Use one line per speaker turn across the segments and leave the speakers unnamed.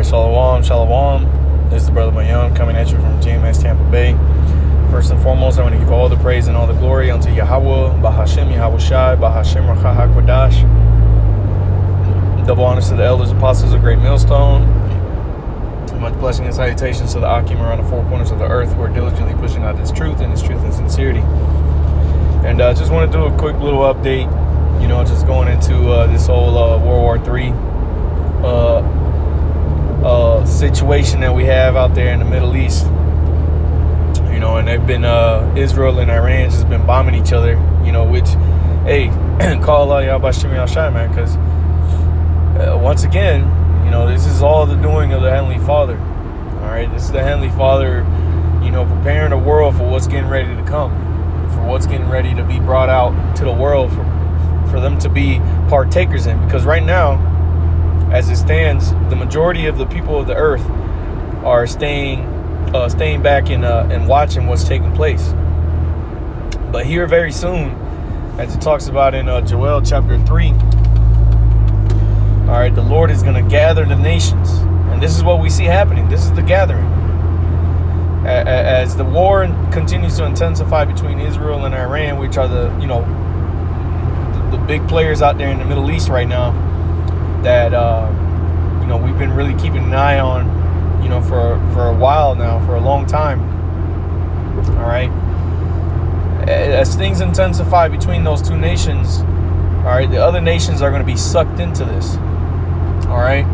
Alright, Shalom. This is the Brother Mayan coming at you from GMS Tampa Bay. First and foremost, I want to give all the praise and all the glory unto Yahweh, Bahashem Yahushai, Bahashem Rachah HaKodash. Double honors to the elders, apostles of Great Millstone. Much blessing and salutations to the Akim around the four corners of the earth who are diligently pushing out this truth and sincerity. And just want to do a quick little update, just going into this whole World War III situation that we have out there in the Middle East. And they've been, Israel and Iran just been bombing each other, which, hey, call Allah Yahbashim Yahshai, man, because once again, this is all the doing of the Heavenly Father. All right, this is the Heavenly Father, preparing the world for what's getting ready to come, for what's getting ready to be brought out to the world for them to be partakers in. Because right now, as it stands, the majority of the people of the earth are staying back and watching what's taking place. But here very soon, as it talks about in Joel chapter 3, all right, the Lord is going to gather the nations. And this is what we see happening. This is the gathering. As the war continues to intensify between Israel and Iran, which are the big players out there in the Middle East right now, that, we've been really keeping an eye on, for a while now, for a long time. All right. As things intensify between those two nations, all right, the other nations are going to be sucked into this. All right.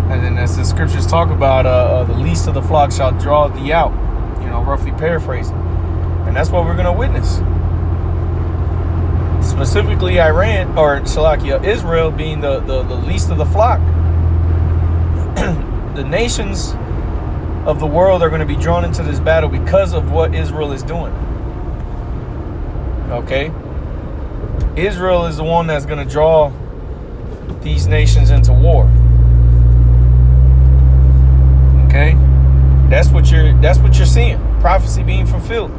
And then as the scriptures talk about, the least of the flock shall draw thee out, roughly paraphrasing. And that's what we're going to witness. Specifically Iran, or Salakia, Israel being the least of the flock. The nations of the world are going to be drawn into this battle because of what Israel is doing. Okay? Israel is the one that's going to draw these nations into war. Okay? That's what you're seeing. Prophecy being fulfilled.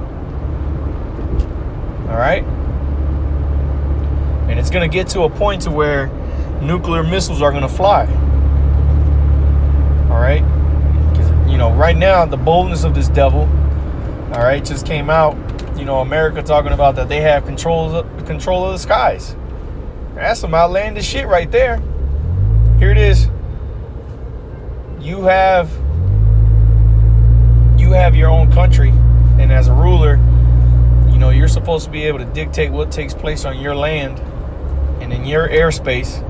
All right? And it's going to get to a point to where nuclear missiles are going to fly. All right? Because, right now, the boldness of this devil, all right, just came out. America talking about that they have control of the skies. That's some outlandish shit right there. Here it is. You have your own country, and as a ruler, you're supposed to be able to dictate what takes place on your land and in your airspace.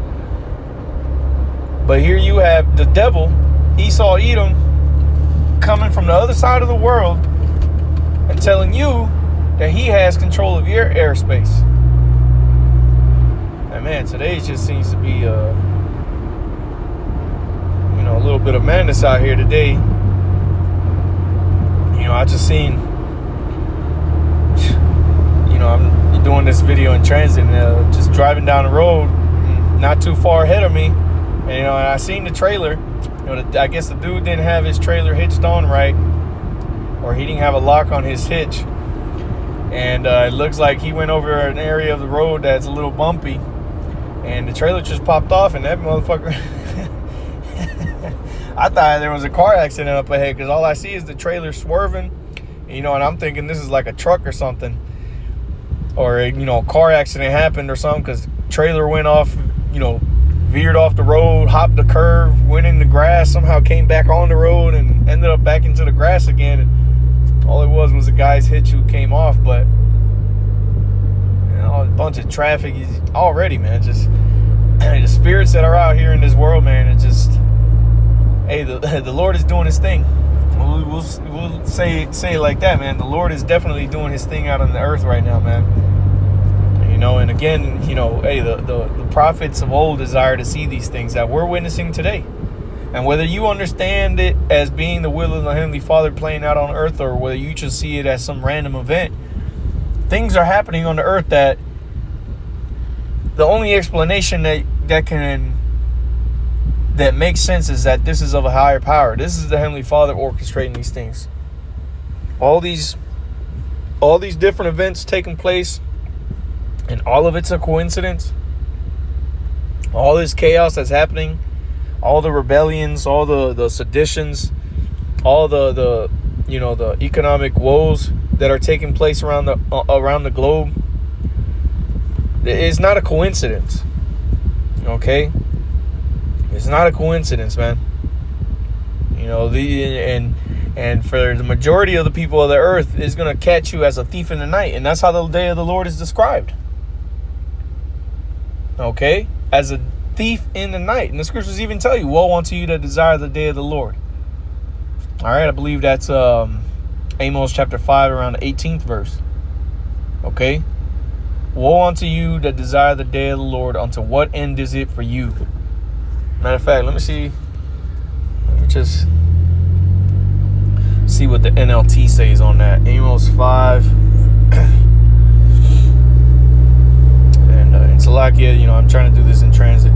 But here you have the devil, Esau Edom, coming from the other side of the world and telling you that he has control of your airspace. And man, today just seems to be a little bit of madness out here today. I just seen, I'm doing this video in transit, and just driving down the road, not too far ahead of me, and I seen the trailer. I guess the dude didn't have his trailer hitched on right, or he didn't have a lock on his hitch, and it looks like he went over an area of the road that's a little bumpy, and the trailer just popped off, and that motherfucker. I thought there was a car accident up ahead, because all I see is the trailer swerving, and I'm thinking this is like a truck or something, or a car accident happened or something, because trailer went off, veered off the road, hopped the curve, went in the grass, somehow came back on the road and ended up back into the grass again. And all it was a guy's hitch who came off. But a bunch of traffic already, man. Just the spirits that are out here in this world, man. It just, hey, the Lord is doing his thing. We'll say it like that, man. The Lord is definitely doing his thing out on the earth right now, man. And again, hey, the prophets of old desire to see these things that we're witnessing today. And whether you understand it as being the will of the Heavenly Father playing out on earth, or whether you just see it as some random event, things are happening on the earth that the only explanation that makes sense is that this is of a higher power. This is the Heavenly Father orchestrating these things. All these different events taking place, and all of it's a coincidence. All this chaos that's happening, all the rebellions, all the seditions, all the economic woes that are taking place around the globe. It's not a coincidence. Okay? It's not a coincidence, man. And for the majority of the people of the earth, is going to catch you as a thief in the night. And that's how the day of the Lord is described. Okay? As a thief in the night. And the scriptures even tell you, woe unto you that desire the day of the Lord. All right, I believe that's Amos chapter 5, around the 18th verse. Okay? Woe unto you that desire the day of the Lord. Unto what end is it for you? Matter of fact, let me see. Let me just see what the NLT says on that. Amos 5. And in Salakia, I'm trying to do this in transit.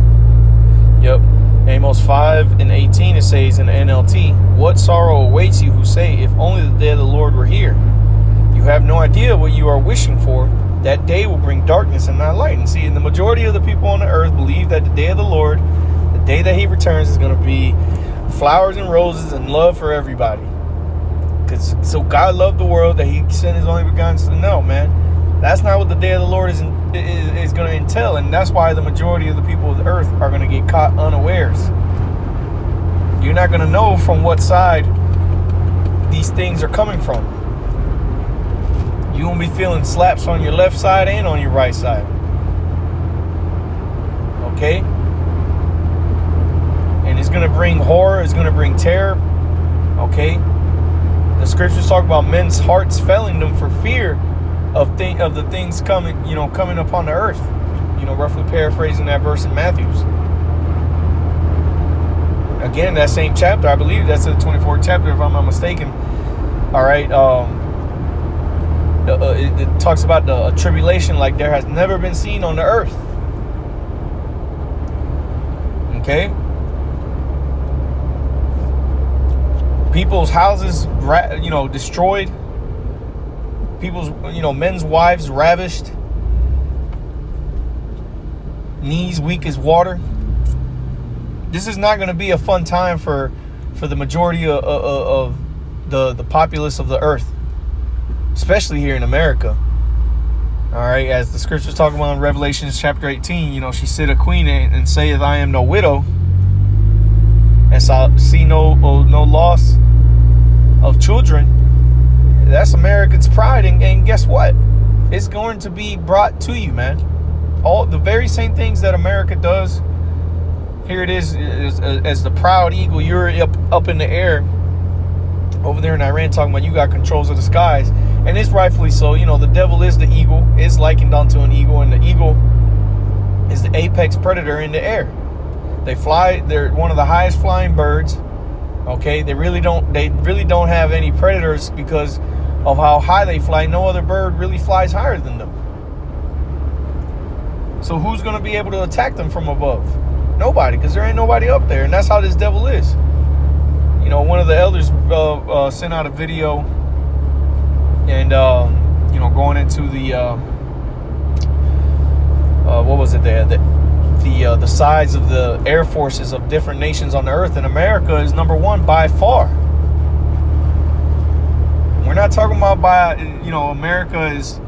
Yep. Amos 5 and 18, it says in the NLT, what sorrow awaits you who say, if only the day of the Lord were here. You have no idea what you are wishing for. That day will bring darkness and not light. And see, and the majority of the people on the earth believe that the day of the Lord, the day that he returns, is going to be flowers and roses and love for everybody. So God loved the world that he sent his only begotten son. No, man. That's not what the day of the Lord is going to entail. And that's why the majority of the people of the earth are going to get caught unawares. You're not going to know from what side these things are coming from. You won't be feeling slaps on your left side and on your right side. Okay? And it's going to bring horror. It's going to bring terror. Okay? The scriptures talk about men's hearts failing them for fear of the things coming upon the earth. Roughly paraphrasing that verse in Matthew's. Again, that same chapter, I believe that's the 24th chapter, if I'm not mistaken. All right. It talks about the tribulation like there has never been seen on the earth. Okay. People's houses, destroyed. People's, men's wives ravished. Knees weak as water. This is not going to be a fun time for the majority of the populace of the earth, especially here in America. All right, as the scriptures talk about in Revelation chapter 18, she sit a queen and saith, I am no widow, and so see no loss of children. That's America's pride, and guess what? It's going to be brought to you, man. All the very same things that America does. Here it is as the proud eagle. You're up in the air over there in Iran, talking about you got controls of the skies, and it's rightfully so. The devil is the eagle, is likened unto an eagle, and the eagle is the apex predator in the air. They fly. They're one of the highest flying birds. Okay, they really don't have any predators because of how high they fly. No other bird really flies higher than them. So who's going to be able to attack them from above? Nobody, because there ain't nobody up there. And that's how this devil is. One of the elders sent out a video and, going into the, what was it there? The size of the air forces of different nations on the earth, and America is number one by far. We're not talking about America is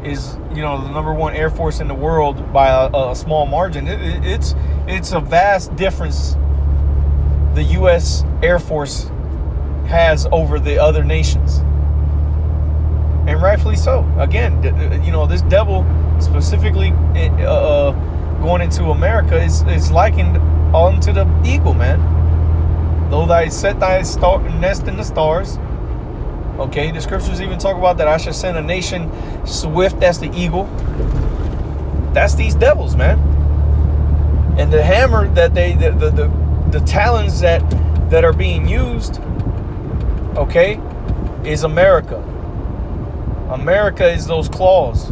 the number one air force in the world by a small margin. It's a vast difference the U.S. Air Force has over the other nations, and rightfully so. Again, this devil specifically going into America is likened unto the eagle, man. Though thy set thy nest in the stars. Okay, the scriptures even talk about that I shall send a nation swift as the eagle. That's these devils, man. And the hammer that the talons that are being used, okay, is America. America is those claws,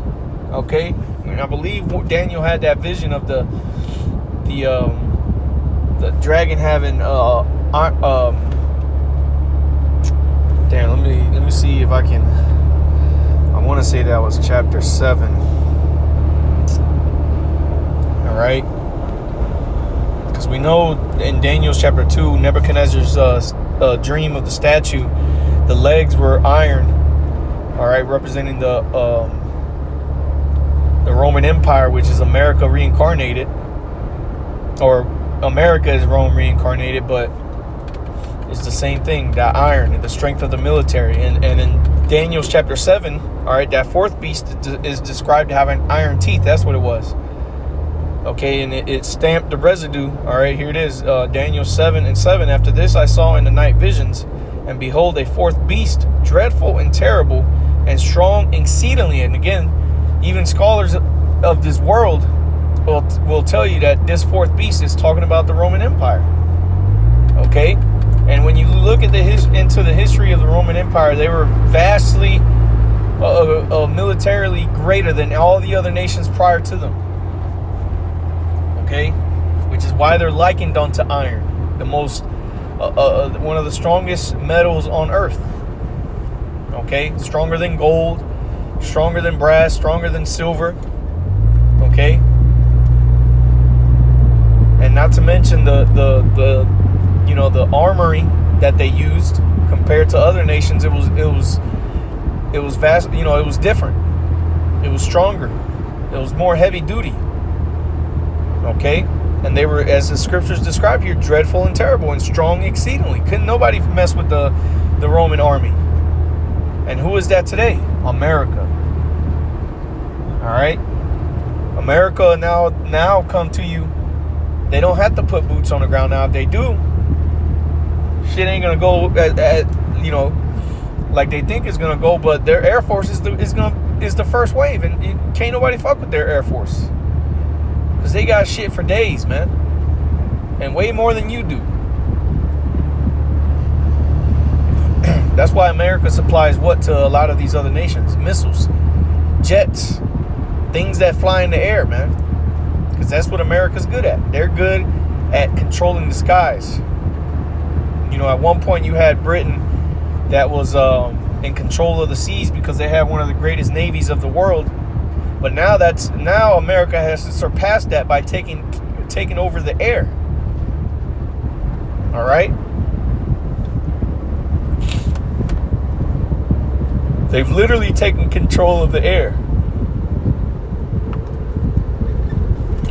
okay. And I believe Daniel had that vision of the dragon having let me see if I can. I want to say that was chapter 7. All right, Because we know in Daniel chapter 2, Nebuchadnezzar's dream of the statue, the legs were iron, all right, representing the Roman Empire, which is America reincarnated, or America is Rome reincarnated, but it's the same thing, that iron and the strength of the military. And in Daniel chapter 7, all right, that fourth beast is described to have an iron teeth. That's what it was. Okay, and it stamped the residue. All right, here it is, Daniel 7:7. After this I saw in the night visions, and behold, a fourth beast, dreadful and terrible, and strong exceedingly. And again, even scholars of this world will tell you that this fourth beast is talking about the Roman Empire. Okay, and when you look at into the history of the Roman Empire, they were vastly militarily greater than all the other nations prior to them. Okay, which is why they're likened unto iron, the most one of the strongest metals on earth. Okay, stronger than gold, stronger than brass, stronger than silver. Okay, and not to mention the armory that they used compared to other nations. It was vast. It was different. It was stronger. It was more heavy duty. Okay, and they were, as the scriptures describe here, dreadful and terrible and strong exceedingly. Couldn't nobody mess with the Roman army. And who is that today? America. All right, America now come to you. They don't have to put boots on the ground now. If they do, shit ain't gonna go like they think it's gonna go. But their Air Force is the first wave, and can't nobody fuck with their Air Force. Because they got shit for days, man. And way more than you do. That's why America supplies what to a lot of these other nations? Missiles, jets, things that fly in the air, man. Because that's what America's good at. They're good at controlling the skies. At one point you had Britain that was in control of the seas because they had one of the greatest navies of the world. But now America has surpassed that by taking over the air. All right? They've literally taken control of the air.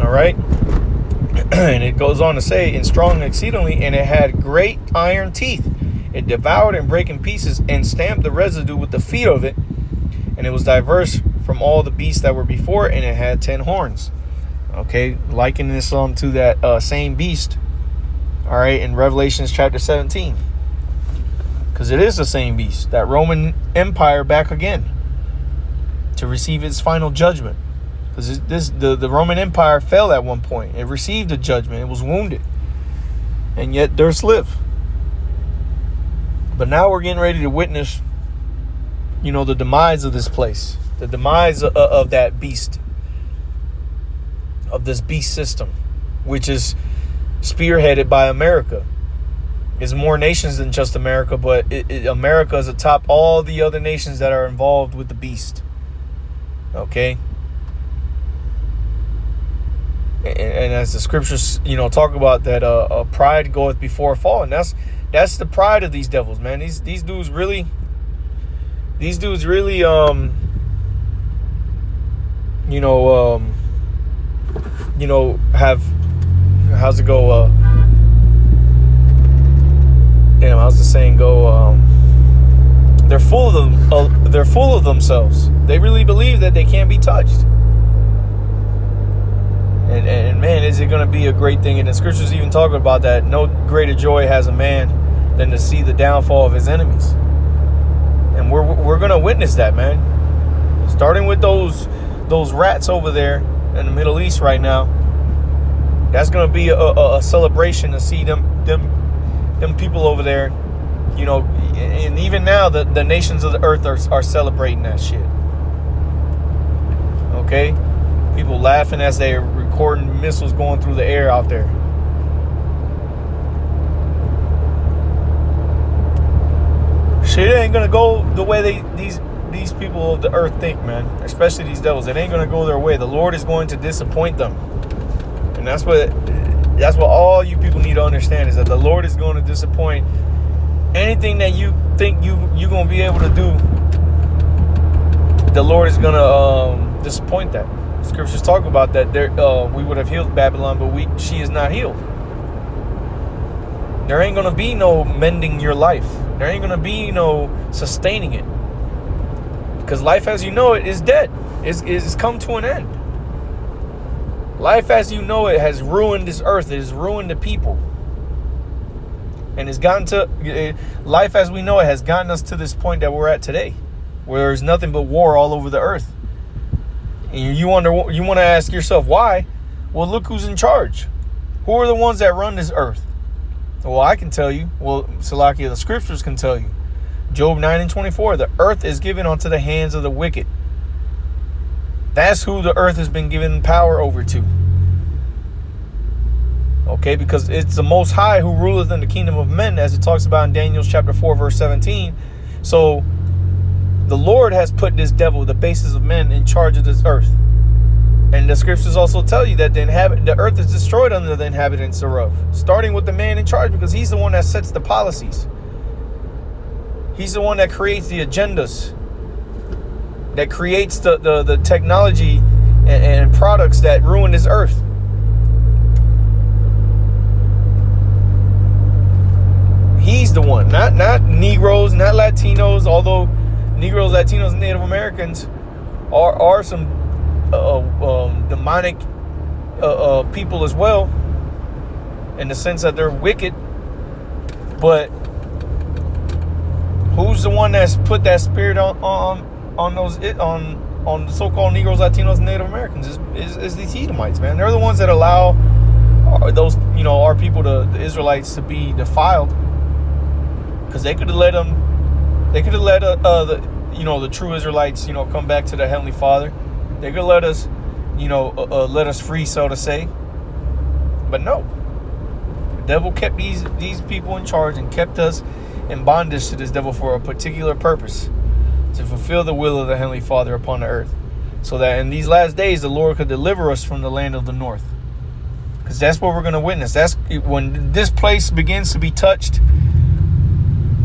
All right? And it goes on to say, and strong exceedingly, and it had great iron teeth. It devoured and brake in pieces, and stamped the residue with the feet of it. And it was diverse from all the beasts that were before, and it had 10 horns. Okay, likening this on to that same beast. All right, in Revelation chapter 17, because it is the same beast, that Roman Empire back again to receive its final judgment. Because the Roman Empire fell at one point. It received a judgment. It was wounded, and yet durst live. But now we're getting ready to witness, the demise of this place. The demise of that beast, of this beast system, which is spearheaded by America. It's more nations than just America, but America is atop all the other nations that are involved with the beast. Okay? And as the scriptures, talk about that, pride goeth before a fall, and that's the pride of these devils, man. These dudes really, have, how's it go? How's the saying go? They're full of them. They're full of themselves. They really believe that they can't be touched. And man, is it going to be a great thing? And the scriptures even talk about that. No greater joy has a man than to see the downfall of his enemies. And we're going to witness that, man. Starting with those rats over there in the Middle East right now. That's going to be a celebration to see them people over there, and even now the nations of the earth are celebrating that shit. Okay? People laughing as they're recording missiles going through the air out there. Shit ain't gonna go the way these people of the earth think, man. Especially these devils. It ain't gonna go their way. The Lord is going to disappoint them. And that's what That's what all you people need to understand, is that the Lord is going to disappoint anything that you think you're going to be able to do. The Lord is going to disappoint that. Scriptures talk about that. We would have healed Babylon, but she is not healed. There ain't going to be no mending your life. There ain't going to be no sustaining it. Because life as you know it is dead. It's come to an end. Life as you know it has ruined this earth. It has ruined the people. And it's gotten to... life as we know it has gotten us to this point that we're at today, where there's nothing but war all over the earth. And you want to ask yourself, why? Well, look who's in charge. Who are the ones that run this earth? Well, I can tell you. Well, Salakia, the scriptures can tell you. Job 9:24, the earth is given onto the hands of the wicked. That's who the earth has been given power over to. Okay, because it's the Most High who ruleth in the kingdom of men, as it talks about in Daniel chapter 4, verse 17. So the Lord has put this devil, the bases of men, in charge of this earth. And the scriptures also tell you that the earth is destroyed under the inhabitants thereof, starting with the man in charge, because he's the one that sets the policies. He's the one that creates the agendas, that creates the technology and products that ruin this earth. He's the one, not Negroes, not Latinos, although Negroes, Latinos, and Native Americans are some demonic people as well, in the sense that they're wicked. But who's the one that's put that spirit on the so-called Negroes, Latinos, and Native Americans? Is these Edomites, man. They're the ones that allow those, our people, the Israelites, to be defiled. Because they could have let the true Israelites, come back to the Heavenly Father. They could let us, let us free, so to say. But no, the devil kept these people in charge and kept us in bondage to this devil for a particular purpose, to fulfill the will of the Heavenly Father upon the earth, so that in these last days the Lord could deliver us from the land of the north. Because that's what we're going to witness. That's when this place begins to be touched.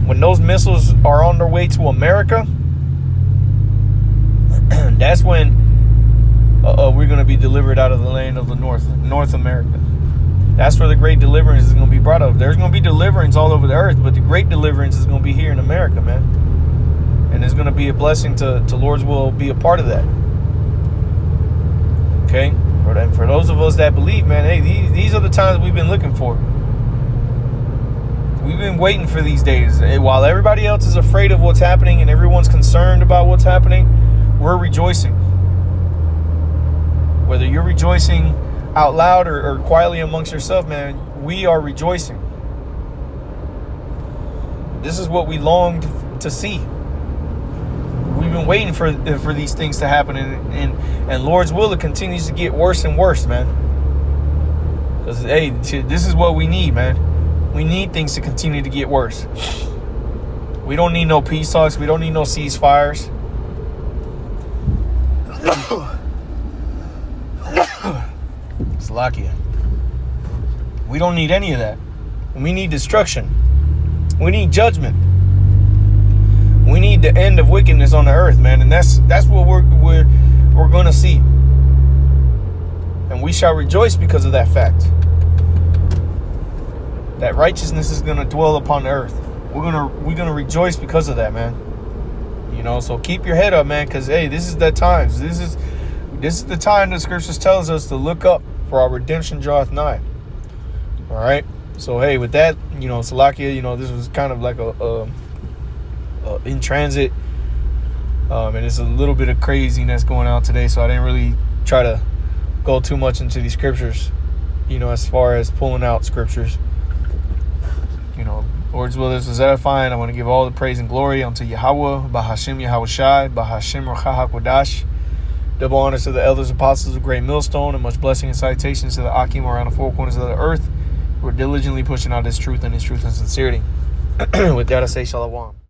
When those missiles are on their way to America, that's when we're going to be delivered out of the land of the North America. That's where the great deliverance is going to be brought up. There's going to be deliverance all over the earth, but the great deliverance is going to be here in America, man. And it's going to be a blessing to Lord's will be a part of that. Okay? For those of us that believe, man, hey, these are the times we've been looking for. We've been waiting for these days. While everybody else is afraid of what's happening and everyone's concerned about what's happening, we're rejoicing. Whether you're rejoicing out loud or quietly amongst yourself, man, we are rejoicing. This is what we longed to see. We've been waiting for these things to happen, and Lord's will, it continues to get worse and worse, man. Because, hey, this is what we need, man. We need things to continue to get worse. We don't need no peace talks. We don't need no ceasefires. Salakia. We don't need any of that. We need destruction. We need judgment. We need the end of wickedness on the earth, man. And that's what we're going to see. And we shall rejoice because of that fact. That righteousness is going to dwell upon the earth. We're gonna rejoice because of that, man. So keep your head up, man, because hey, this is the time. This is the time the scriptures tells us to look up, for our redemption draweth nigh. All right. So hey, with that, Salakia, this was kind of like a in transit, and it's a little bit of craziness going on today. So I didn't really try to go too much into these scriptures, as far as pulling out scriptures. Lord's will, this is edifying. I want to give all the praise and glory unto Yahweh, Bahashim Yahweh Shai, Bahashim Ruach HaKodash. Double honors to the elders, apostles of Great Millstone, and much blessing and citations to the Akim around the four corners of the earth. We're diligently pushing out this truth and sincerity. With that, I say Shalom.